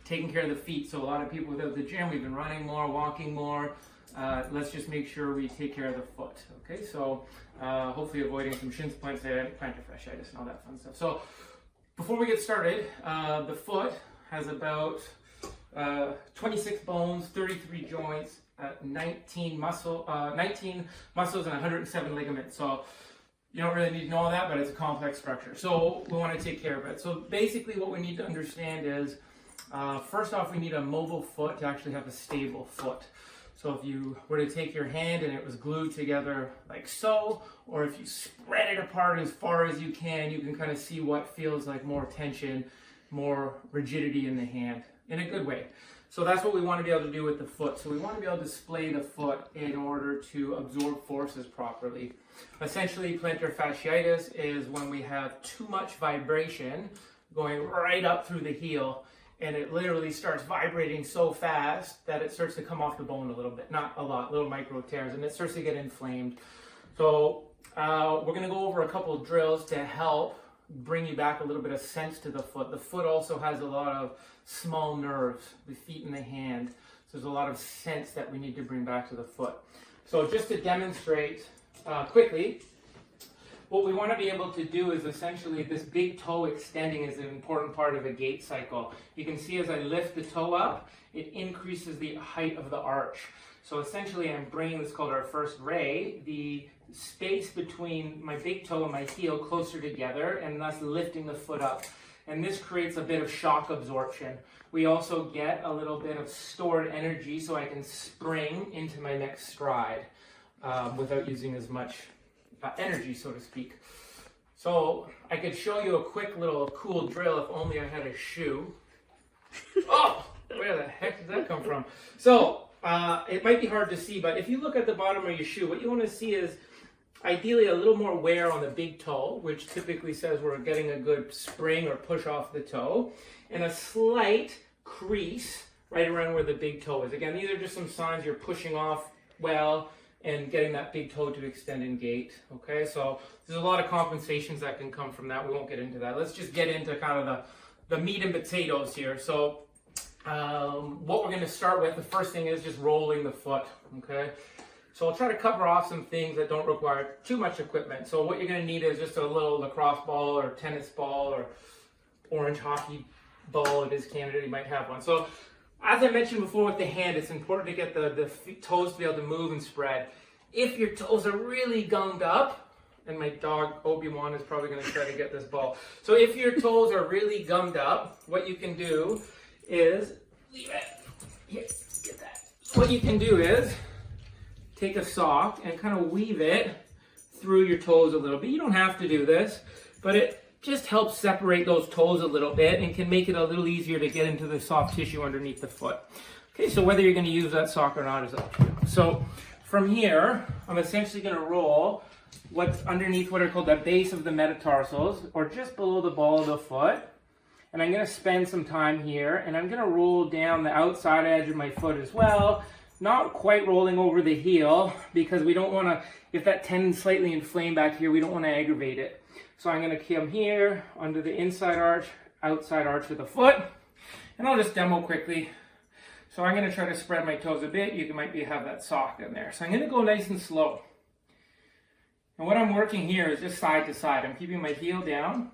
taking care of the feet. So a lot of people without the gym, we've been running more, walking more. Let's just make sure we take care of the foot. Okay, so hopefully avoiding some shin splints and plantar fasciitis and all that fun stuff. So before we get started, the foot has about 26 bones, 33 joints, 19 muscles and 107 ligaments. So you don't really need to know all that, but it's a complex structure. So we want to take care of it. So basically what we need to understand is, first off, we need a mobile foot to actually have a stable foot. So if you were to take your hand and it was glued together like so, or if you spread it apart as far as you can kind of see what feels like more tension, more rigidity in the hand, in a good way. So that's what we want to be able to do with the foot. So we want to be able to splay the foot in order to absorb forces properly. Essentially, plantar fasciitis is when we have too much vibration going right up through the heel, and it literally starts vibrating so fast that it starts to come off the bone a little bit, not a lot, little micro tears, and it starts to get inflamed. So we're going to go over a couple of drills to help bring you back a little bit of sense to the foot. The foot also has a lot of small nerves, the feet and the hand. So there's a lot of sense that we need to bring back to the foot. So just to demonstrate quickly, what we want to be able to do is essentially this big toe extending is an important part of a gait cycle. You can see as I lift the toe up, it increases the height of the arch. So essentially I'm bringing this called our first ray, the space between my big toe and my heel closer together, and thus lifting the foot up. And this creates a bit of shock absorption. We also get a little bit of stored energy so I can spring into my next stride without using as much energy, so to speak. So I could show you a quick little cool drill if only I had a shoe. Oh, where the heck did that come from? So it might be hard to see, but if you look at the bottom of your shoe, what you want to see is ideally a little more wear on the big toe, which typically says we're getting a good spring or push off the toe, and a slight crease right around where the big toe is. Again, these are just some signs you're pushing off well and getting that big toe to extend in gait. Okay, so there's a lot of compensations that can come from that. We won't get into that. Let's just get into kind of the meat and potatoes here. So what we're going to start with, the first thing is just rolling the foot. Okay, so I'll try to cover off some things that don't require too much equipment. So what you're going to need is just a little lacrosse ball or tennis ball or orange hockey ball. It is Canada, you might have one. So as I mentioned before with the hand, it's important to get the toes to be able to move and spread. If your toes are really gummed up, and my dog Obi-Wan is probably going to try to get this ball. So if your toes are really gummed up, what you can do is, here, get that. What you can do is take a sock and kind of weave it through your toes a little bit. You don't have to do this, but it just helps separate those toes a little bit and can make it a little easier to get into the soft tissue underneath the foot. Okay, so whether you're going to use that sock or not is up to you. So from here, I'm essentially going to roll what's underneath what are called the base of the metatarsals, or just below the ball of the foot. And I'm going to spend some time here, and I'm going to roll down the outside edge of my foot as well. Not quite rolling over the heel, because we don't want to, if that tendon's slightly inflamed back here, we don't want to aggravate it. So I'm going to come here under the inside arch, outside arch of the foot, and I'll just demo quickly. So I'm going to try to spread my toes a bit. You might have that sock in there. So I'm going to go nice and slow. And what I'm working here is just side to side. I'm keeping my heel down.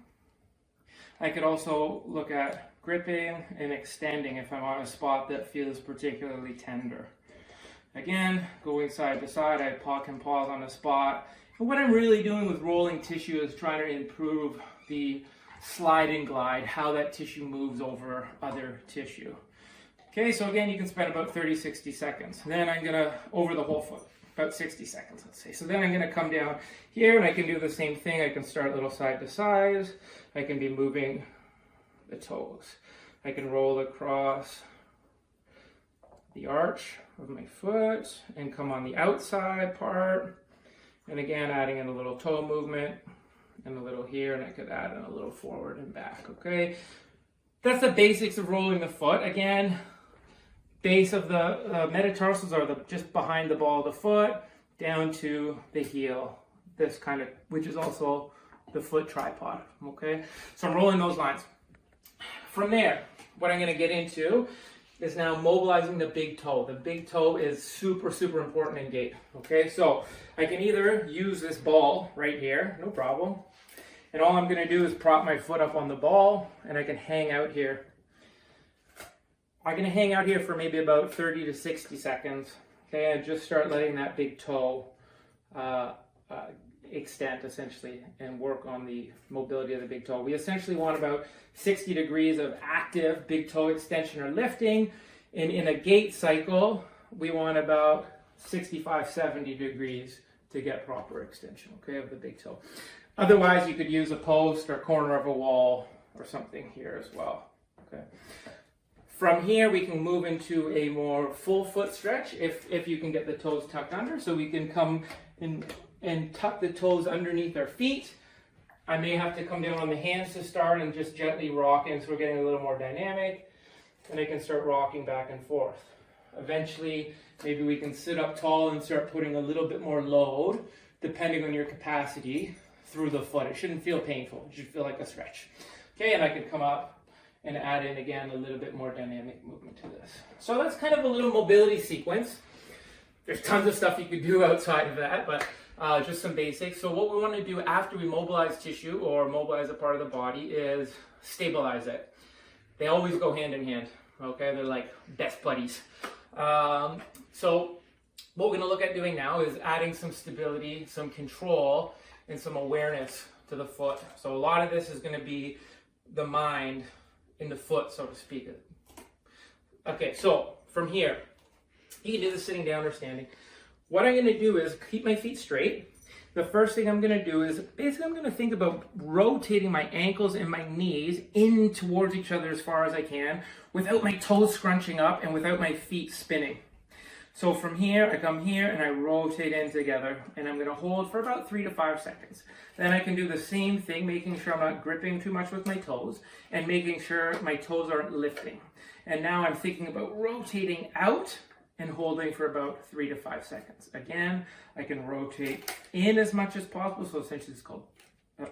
I could also look at gripping and extending if I'm on a spot that feels particularly tender. Again, going side to side, I can pause on a spot. And what I'm really doing with rolling tissue is trying to improve the slide and glide, how that tissue moves over other tissue. Okay, so again, you can spend about 30-60 seconds. Then I'm going to, over the whole foot, about 60 seconds, let's say. So then I'm going to come down here, and I can do the same thing. I can start little side to side. I can be moving the toes. I can roll across the arch of my foot and come on the outside part. And again, adding in a little toe movement and a little here, and I could add in a little forward and back, okay? That's the basics of rolling the foot. Again, base of the metatarsals are just behind the ball of the foot, down to the heel, this kind of, which is also the foot tripod, okay? So I'm rolling those lines. From there, what I'm going to get into is now mobilizing the big toe. The big toe is super, super important in gait. Okay, so I can either use this ball right here, no problem. And all I'm going to do is prop my foot up on the ball, and I can hang out here. I'm going to hang out here for maybe about 30 to 60 seconds. Okay, and just start letting that big toe extend essentially and work on the mobility of the big toe. We essentially want about 60 degrees of active big toe extension or lifting. And in a gait cycle, we want about 65, 70 degrees to get proper extension, okay, of the big toe. Otherwise, you could use a post or corner of a wall or something here as well, okay. From here, we can move into a more full foot stretch if you can get the toes tucked under. So we can come in and tuck the toes underneath our feet. I may have to come down on the hands to start and just gently rock in so we're getting a little more dynamic. And I can start rocking back and forth. Eventually, maybe we can sit up tall and start putting a little bit more load, depending on your capacity, through the foot. It shouldn't feel painful. It should feel like a stretch. Okay, and I can come up and add in again a little bit more dynamic movement to this. So that's kind of a little mobility sequence. There's tons of stuff you could do outside of that, but just some basics. So what we want to do after we mobilize tissue or mobilize a part of the body is stabilize it. They always go hand in hand, okay? They're like best buddies. So what we're going to look at doing now is adding some stability, some control, and some awareness to the foot. So a lot of this is going to be the mind in the foot, so to speak. Okay, so from here, you can do this sitting down or standing. What I'm going to do is keep my feet straight. The first thing I'm going to do is basically I'm going to think about rotating my ankles and my knees in towards each other as far as I can without my toes scrunching up and without my feet spinning. So from here, I come here and I rotate in together, and I'm going to hold for about 3 to 5 seconds. Then I can do the same thing, making sure I'm not gripping too much with my toes and making sure my toes aren't lifting. And now I'm thinking about rotating out and holding for about 3 to 5 seconds. Again, I can rotate in as much as possible, so essentially it's called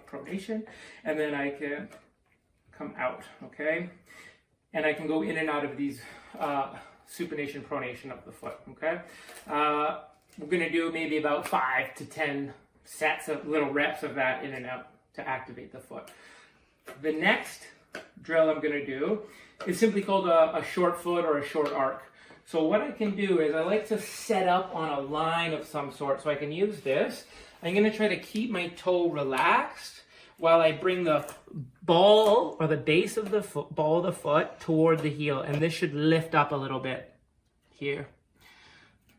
pronation, and then I can come out, okay? And I can go in and out of these supination, pronation of the foot, okay? We're gonna do maybe about 5 to 10 sets of little reps of that in and out to activate the foot. The next drill I'm gonna do is simply called a short foot or a short arc. So what I can do is I like to set up on a line of some sort. So I can use this. I'm going to try to keep my toe relaxed while I bring the ball or the base of the ball of the foot toward the heel. And this should lift up a little bit here.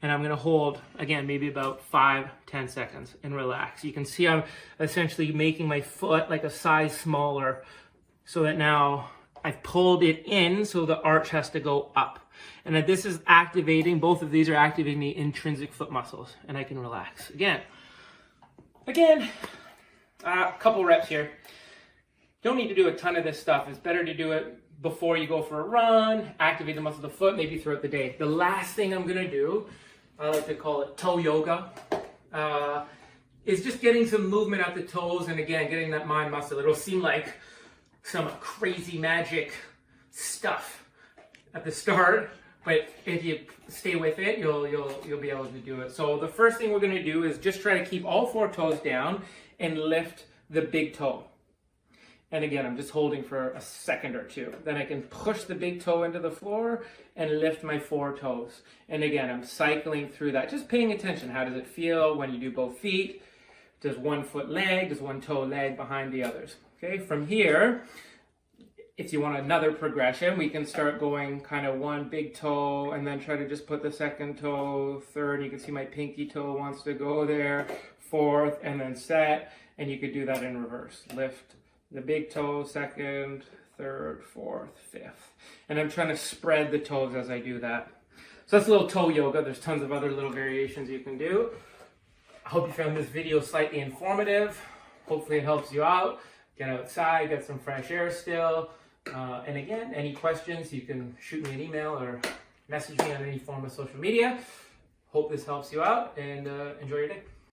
And I'm going to hold, again, maybe about 5-10 seconds and relax. You can see I'm essentially making my foot like a size smaller so that now I've pulled it in so the arch has to go up. And that this is activating, both of these are activating the intrinsic foot muscles, and I can relax. Again, a couple reps here. Don't need to do a ton of this stuff. It's better to do it before you go for a run, activate the muscle of the foot, maybe throughout the day. The last thing I'm gonna do, I like to call it toe yoga, is just getting some movement at the toes, and again, getting that mind muscle. It'll seem like some crazy magic stuff at the start, but if you stay with it, you'll be able to do it. So the first thing we're going to do is just try to keep all 4 toes down and lift the big toe. And again, I'm just holding for a second or 2. Then I can push the big toe into the floor and lift my 4 toes. And again, I'm cycling through that, just paying attention. How does it feel when you do both feet? Does one foot lag? Does one toe lag behind the others? Okay, from here, if you want another progression, we can start going kind of 1 big toe and then try to just put the 2nd toe, 3rd. You can see my pinky toe wants to go there, 4th, and then set. And you could do that in reverse. Lift the big toe, 2nd, 3rd, 4th, 5th. And I'm trying to spread the toes as I do that. So that's a little toe yoga. There's tons of other little variations you can do. I hope you found this video slightly informative. Hopefully it helps you out. Get outside, get some fresh air still. And again, any questions, you can shoot me an email or message me on any form of social media. Hope this helps you out, and enjoy your day.